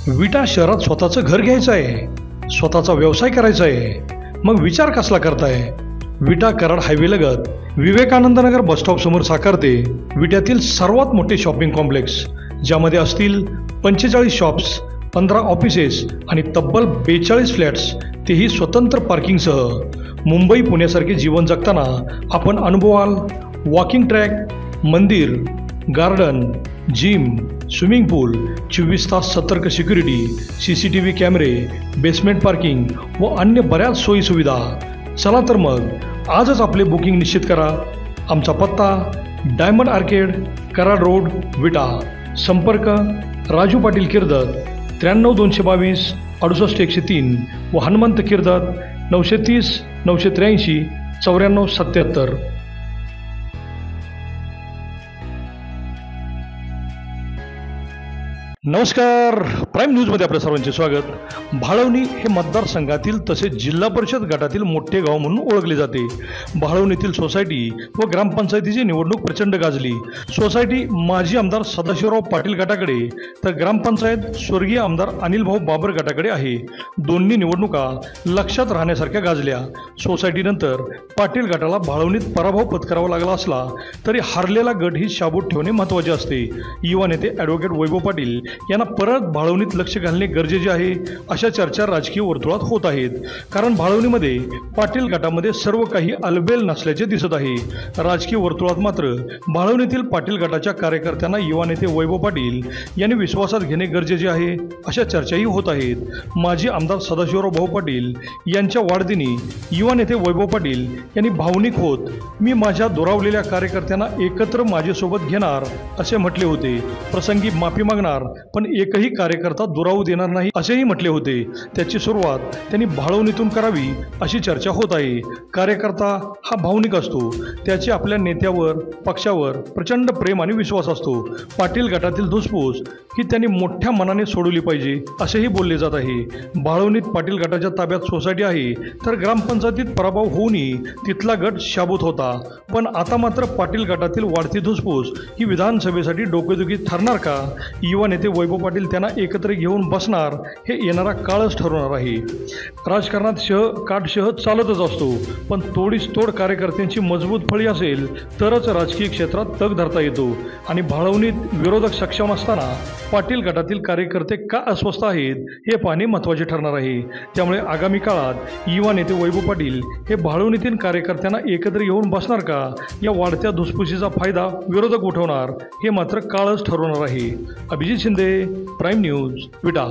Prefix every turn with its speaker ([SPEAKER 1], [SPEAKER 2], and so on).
[SPEAKER 1] विटा शहरात स्वतःचं घर घ्यायचं आहे, स्वतःचा व्यवसाय करायचा आहे, मग विचार कसला करताय? विटा कराड हायवे लगत विवेकानंद नगर बसस्टॉप समोर साकारते विट्यातील सर्वात मोठे शॉपिंग कॉम्प्लेक्स, ज्यामध्ये असतील 45 शॉप्स, 15 ऑफिसेस आणि तब्बल 42 फ्लॅट्स, तेही स्वतंत्र पार्किंगसह. मुंबई पुण्यासारखे जीवन जगताना आपण अनुभवाल वॉकिंग ट्रॅक, मंदिर, गार्डन, जिम, स्विमिंग पूल, 24 तास सतर्क सिक्युरिटी, CCTV कॅमेरे, बेसमेंट पार्किंग व अन्य बऱ्याच सोयीसुविधा. चला तर मग आजच आपले बुकिंग निश्चित करा. आमचा पत्ता डायमंड आर्केड, कराड रोड, विटा. संपर्क राजू पाटील किर्दत 93 222 68 103 व हनुमंत किर्दत 930 983 94 77. नमस्कार, प्राईम न्यूजमध्ये आपल्या सर्वांचे स्वागत. भाळवणी हे मतदारसंघातील तसेच जिल्हा परिषद गटातील मोठे गाव म्हणून ओळखले जाते. भाळवणीतील सोसायटी व ग्रामपंचायतीची निवडणूक प्रचंड गाजली. सोसायटी माजी आमदार सदाशिवराव पाटील गटाकडे तर ग्रामपंचायत स्वर्गीय आमदार अनिल भाऊ बाबर गटाकडे आहे. दोन्ही निवडणुका लक्षात राहण्यासारख्या गाजल्या. सोसायटीनंतर पाटील गटाला भाळवणीत पराभव पत्करावा लागला असला तरी हारलेला गट ही शाबूत ठेवणे महत्त्वाचे असते. युवा नेते ॲडव्होकेट वैभव पाटील यांना परत भाळवणीत लक्ष घालणे गरजेचे आहे, अशा चर्चा राजकीय वर्तुळात होत आहेत. कारण भाळवणीमध्ये पाटील गटामध्ये सर्व काही अलबेल नसल्याचे दिसत आहे. राजकीय वर्तुळात मात्र भाळवणीतील पाटील गटाच्या कार्यकर्त्यांना युवा नेते वैभव पाटील यांनी विश्वासात घेणे गरजेचे आहे, अशा चर्चाही होत आहेत. माजी आमदार सदाशिवराव भाऊ पाटील यांच्या वाढदिनी युवा नेते वैभव पाटील यांनी भावनिक होत मी माझ्या दुरावलेल्या कार्यकर्त्यांना एकत्र माझ्यासोबत घेणार असे म्हटले होते. प्रसंगी माफी मागणार, पण एकही कार्यकर्ता दुरावू देणार नाही असेही म्हटले होते. त्याची सुरुवात त्यांनी भाळवणीतून करावी अशी चर्चा होत आहे. कार्यकर्ता हा भावनिक असतो, त्याचे आपल्या नेत्यावर, पक्षावर प्रचंड प्रेम आणि विश्वास असतो. पाटील गटातील धुसफूस ही त्यांनी मोठ्या मनाने सोडवली पाहिजे असेही बोलले जात आहे. भाळवणीत पाटील गटाच्या ताब्यात सोसायटी आहे, तर ग्रामपंचायतीत पराभव होऊनही तिथला गट शाबूत होता. पण आता मात्र पाटील गटातील वाढती धुसफूस ही विधानसभेसाठी डोकेदुखी ठरणार का? युवा नेते वैभव पाटील त्यांना एकत्र घेऊन बसणार हे येणारा काळच ठरवणार आहे. राजकारणात काटशह चालतच असतो, पण तोडीस तोड कार्यकर्त्यांची मजबूत फळी असेल तरच राजकीय क्षेत्रात तग धरता येतो. आणि भाळवणीत विरोधक सक्षम असताना पाटील गटातील कार्यकर्ते का अस्वस्थ आहेत हे पाहणे महत्त्वाचे ठरणार आहे. त्यामुळे आगामी काळात युवा नेते वैभव पाटील हे भाळवणीतील कार्यकर्त्यांना एकत्र घेऊन बसणार का, या वाढत्या धुसफुसीचा फायदा विरोधक उठवणार हे मात्र काळच ठरवणार आहे. अभिजित शिंदे, प्राईम न्यूज, विटा.